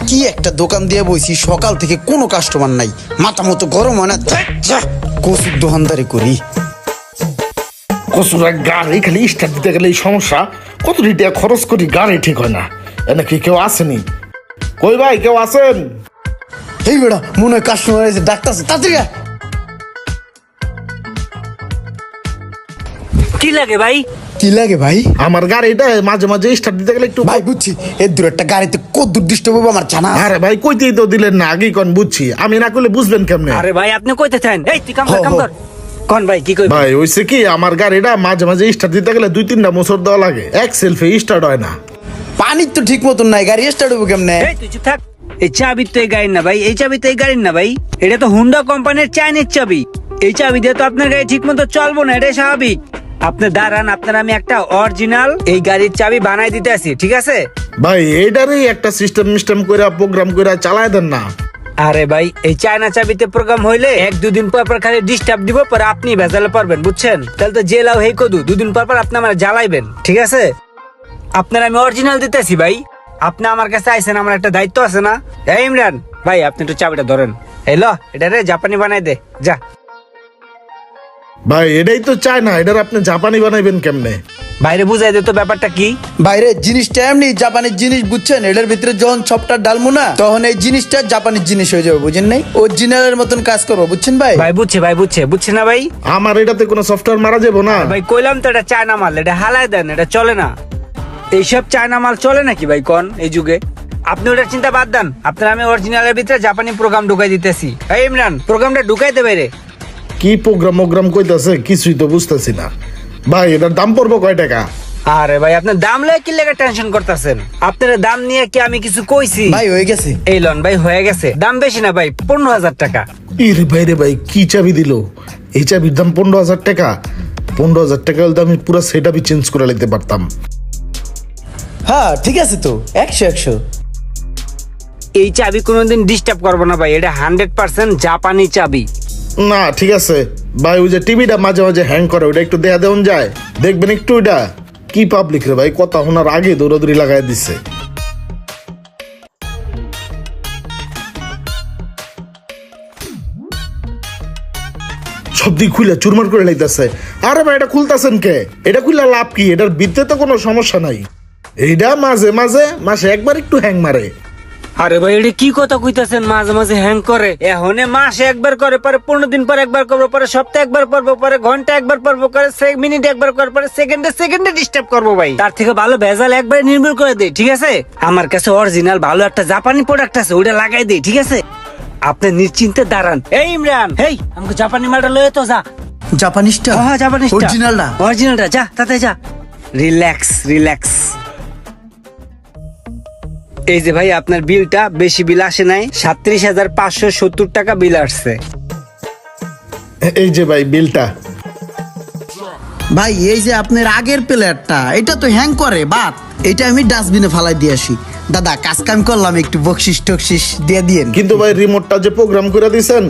কি একটা দোকান দিয়ে বইছি, সকাল থেকে কোনো কাস্টমার নাই, মাথা মতো গরম হয় না। কচুর দোকানদারি করি। কচুরা গাড়ি খালি স্টার্ট দিতে গেলে এই সমস্যা, কত টাকা খরচ করি গাড়ি ঠিক হয় না। এনে কি কেউ আসেনি? কই ভাই কেউ আছেন? এই বেড়া মনে হয় কাস্টমার এসে ডাক্তার তাড়াতাড়ি আয়। কি লাগে ভাই? কি লাগে ভাই? আমার গাড়িটা মাঝে মাঝে স্টার্ট দিতে গেলে একটু ভাই বুঝছি, এর দূর একটা গাড়িতে কত দূর ডিস্টার্ব হবে আমার জানা। আরে ভাই কইতেই তো দিলেন না, আগেই কোন বুঝছি, আমি না করলে বুঝবেন কেমনে? আরে ভাই আপনি কইতে চান? এই তুই কাম কর, কাম কর। কোন ভাই কি কই? ভাই হইছে কি, আমার গাড়িটা মাঝে মাঝে স্টার্ট দিতে গেলে 2-3টা মোচড় দেওয়া লাগে, এক সেলফে স্টার্ট হয় না। পানির তো ঠিক মতন নাই, গাড়ি স্টার্ট হবে কেমনে? এই তুই চুপ থাক। এই চাবি তো এই গাড়ির না ভাই, এই চাবি তো এই গাড়ির না ভাই, এটা তো হুন্ডা কোম্পানির চাইনিজ চাবি। এই চাবি দিয়ে তো আপনার গাড়ি ঠিক মতো চলবো না, এটাই স্বাভাবিক। আপনি দাঁড়ান, আপনার আমি একটা অরিজিনাল এই গাড়ির চাবি বানাই দিতে আসি, ঠিক আছে? ভাই এইটারই একটা সিস্টেম করে প্রোগ্রাম করে চালায় দেন না। আরে ভাই এই চায়না চাবিতে প্রোগ্রাম হইলে 1-2 দিন পর পর খালি ডিস্টার্ব দিব, পরে আপনি ভেজালে পারবেন, বুঝছেন? তাহলে তো জেলাও হেই কদু 2 দিন পর পর আপনি আমার জ্বালাইবেন, ঠিক আছে? আপনার আমি অরিজিনাল দিতেছি ভাই, আপনি আমার কাছে আইছেন, আমার একটা দায়িত্ব আছে না? এই ইমরান ভাই আপনি একটু চাবিটা ধরেন। এই ল, এটা রে জাপানি বানাই দে যা। ভাই এটাই তো চায় না, এটার আপনি জাপানি বানাইবেন কেমনে? বাইরে বুঝাই দে তো ব্যাপারটা কি। বাইরে জিনিসটা এমনি জাপানির জিনিস, বুঝছেন? এটার ভিতরে যখন সবটা ডালমু না, তখন এই জিনিসটা জাপানির জিনিস হয়ে যাবে, বুঝেন নাই? অরিজিনালের মতন কাজ করবো, বুঝছেন ভাই? ভাই বুঝছে, ভাই বুঝছে না ভাই? আমার এটাতে কোনো সফটওয়্যার মারা যাবো না? ভাই কইলাম তো এটা চায়না মাল, এটা হালাই দেন, এটা চলে না। এইসব চায়না মাল চলে নাকি ভাই কোন এই যুগে? আপনি ওটার চিন্তা বাদ দেন, আপনার আমি অরিজিনালের ভিতরে জাপানি প্রোগ্রাম ঢুকাই দিতেছি। এই ইমরান প্রোগ্রামটা ঢুকাই দেবে রে। কি প্রোগ্রাম কইতাছে কিছুই তো বুঝতেছি না। ভাই এটার দাম পড়বো কয় টাকা? আরে ভাই আপনার দাম লয়ে কি লেগে টেনশন করতেছেন? আপনার দাম নিয়ে কি আমি কিছু কইছি? ভাই হয়ে গেছে। এই লন ভাই হয়ে গেছে, দাম বেশি না ভাই, 15,000 টাকা। ইরে ভাই রে ভাই, কি চাবি দিল? এই চাবির দাম 15,000 টাকা? 15,000 টাকা হলে তো আমি পুরো সেটআপই চেঞ্জ করে নিতে পারতাম। হ্যাঁ ঠিক আছে তো, 100 এই চাবি কোনোদিন ডিস্টার্ব করবো না ভাই, এটা 100% জাপানি চাবি। না ঠিক আছে ভাই, ওই যে টিভিটা মাঝে মাঝে হ্যাং করে, ওটা একটু দেয়া দেওয়া যায়? দেখবেন একটু ওইটা। কি পাবলিক রে ভাই, কথা শোনার আগে দৌড়াদৌড়ি লাগাই দিচ্ছে। সব দিক খুলে চুরমার করে লাইতেছে। আরে ভাই এটা খুলতেছেন কে? এটা খুললে লাভ কি? এটার ভিতরে তো কোনো সমস্যা নাই। এইটা মাঝে মাঝে মাসে একবার একটু হ্যাং মারে। আরে ভাই এটা কি কথা কইতাছেন? মাঝে মাঝে হ্যাং করে? এহনে মাসে একবার করে, পরে 15 দিন পর একবার করবো, পরে সপ্তাহে একবার করবো, পরে ঘন্টা একবার করবো, করে মিনিট একবার করবো, পরে সেকেন্ডে ডিস্টার্ব করবো ভাই। তার থেকে ভালো ভেজাল একবার নির্মূল করে দেই, ঠিক আছে? আমার কাছে অরিজিনাল ভালো একটা জাপানি প্রোডাক্ট আছে, ওটা লাগাই দেই, ঠিক আছে? আপনি নিশ্চিন্তে দাঁড়ান। এই ইমরান, হেই আমাকে জাপানি মালটা লয়ে তো যা। জাপানিজটা? হ্যাঁ জাপানিজটা, অরিজিনালটা? অরিজিনালটা, যা তাতে যা। রিল্যাক্স। এই যে ভাই আপনার বিলটা, বেশি বিল আসে নাই, 37,570 টাকা বিল আসছে। এই যে ভাই বিলটা। ভাই এই যে আপনার আগের প্লেয়ারটা, এটা তো হ্যাং করে, বাট এটা আমি ডাস্টবিনে ফালাই দিয়ে আসি। দাদা কাজ কাম করলাম, একটু বকশিস টকশিস দিয়ে দিয়েন। কিন্তু ভাই রিমোটটা যে প্রোগ্রাম করে দিয়েছেন,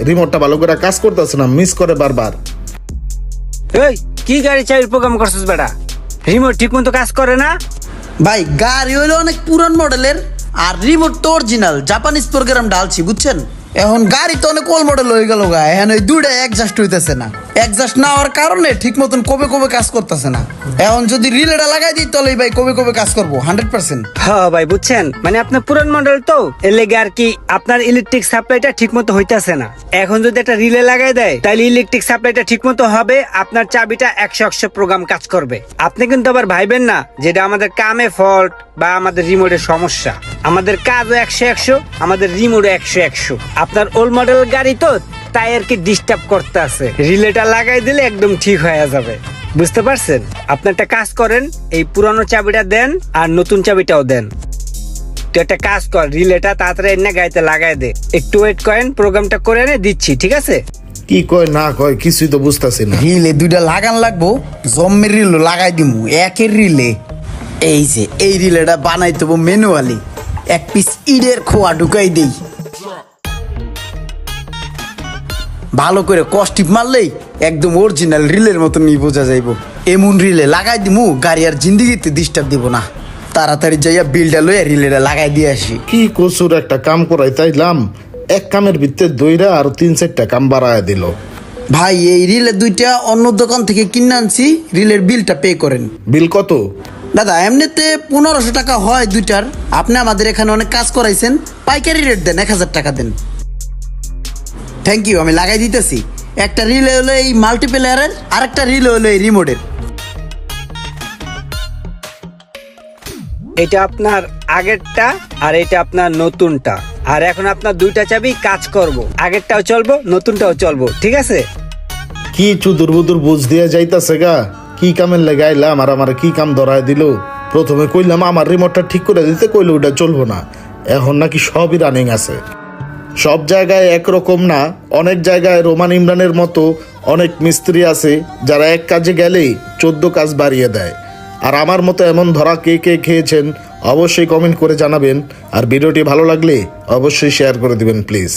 রিমোটটা ভালো করে কাজ করতেছে না, মিস করে বারবার। এই কি গাড়ি চাবির প্রোগ্রাম করছিস বেটা? রিমোট ঠিক মতো কাজ করে না? ভাই গাড়ি হইলো অনেক পুরান মডেলের, আর রিমোট তো অরিজিনাল জাপানিজ প্রোগ্রাম ডালছি, বুঝছেন? এখন গাড়ি তো অনেক ওল্ড মডেল হয়ে গেল গা, এখন ওই দুইটা অ্যাডজাস্ট হইতেছে না। অ্যাডজাস্ট না হওয়ার কারণে ঠিক মতন কবে কাজ করতেছে না। এখন যদি রিলেটা লাগাই দিই তাহলে ভাই কবে কাজ করবো 100%। হ্যাঁ ভাই বুঝছেন, মানে আপনার পুরান মডেল তো, এর লেগে আর কি আপনার ইলেকট্রিক সাপ্লাইটা ঠিক মতো হইতাছে না। এখন যদি একটা রিলে লাগাই দেয় তাহলে ইলেকট্রিক সাপ্লাইটা ঠিক মতো হবে, আপনার চাবিটা 100 প্রোগ্রাম কাজ করবে। আপনি কিন্তু আবার ভাইবেন না যেটা আমাদের কামে ফল্ট বা আমাদের রিমোটের সমস্যা। আমাদের কাজও 100, আমাদের রিমোটও 100। আপনার ওল্ড মডেল গাড়ি তো, তাই আর কি ডিস্টার্ব করতে আছে। রিলেটা লাগাই দিলে একদম ঠিক হয়ে যাবে, বুঝতে পারছেন? আপনি একটা কাজ করেন, এই পুরানো চাবিটা দেন আর নতুন চাবিটাও দেন। তুই একটা কাজ কর, রিলেটা তাড়াতাড়ি এনে গাড়িতে লাগাই দে, একটু ওয়েট করেন, প্রোগ্রামটা করে এনে দিচ্ছি, ঠিক আছে? কি কয় না কয় কিছুই তো বুঝতেছি না। রিলে দুইটা লাগান লাগবো, জম্মের রিল লাগাই দিমু একের রিলে। এই যে এই রিলেটা বানাই দেবো ম্যানুয়ালি, এক পিস ইটের খোয়া ঢুকাই দেই, ভালো করে কস্টিপ মারলেই একদম অরিজিনাল রিলের মতন বোঝা যাইব। এমন রিলে লাগাই দিমু গাড়ি আর জিন্দিগিতে ডিস্টার্ব দিব না। তাড়াতাড়ি যাইয়া বিলটা লইয়া রিলেটা লাগাই দিয়ে আসি। কি কচুর একটা কাম করাই তাইলাম, এক কামের ভিতরে দইরা আর 3-4টা কাম বাড়ায় দিল। ভাই এই রিলের দুইটা অন্য দোকান থেকে কিনে আনছি, রিলের বিলটা পে করেন। বিল কত? দাদা এমনিতে 1500 টাকা হয় দুইটার, আপনি আমাদের এখানে অনেক কাজ করাইছেন, পাইকারি রেট দেন, 1000 টাকা দেন। থ্যাংক ইউ, আমি লাগাই দিতেছি। একটা রিলে হলো এই মাল্টিপ্লেয়ারের, আর একটা রিলে হলো এই রিমোটের। এটা আপনার আগেরটা আর এটা আপনার নতুনটা। আর এখন আপনার দুইটা চাবি কাজ করব, আগেরটাও চলবো নতুনটাও চলবো, ঠিক আছে? কি চুদুর বুদুর বুঝ দিয়া যাইতাছে গা, কি কামের লেগে আইলাম আর আমার কি কাম ধরায় দিল। প্রথমে কইলাম আমার রিমোটটা ঠিক করে দিতে, কইলো ওটা চলবো না, এখন নাকি সবই রানিং আছে। সব জায়গায় একরকম না, অনেক জায়গায় রোমান ইমরানের মতো অনেক মিস্ত্রি আছে যারা এক কাজে গেলেই 14 কাজ বাড়িয়ে দেয়। আর আমার মতো এমন ধরা কে কে খেয়েছেন অবশ্যই কমেন্ট করে জানাবেন। আর ভিডিওটি ভালো লাগলে অবশ্যই শেয়ার করে দিবেন প্লিজ।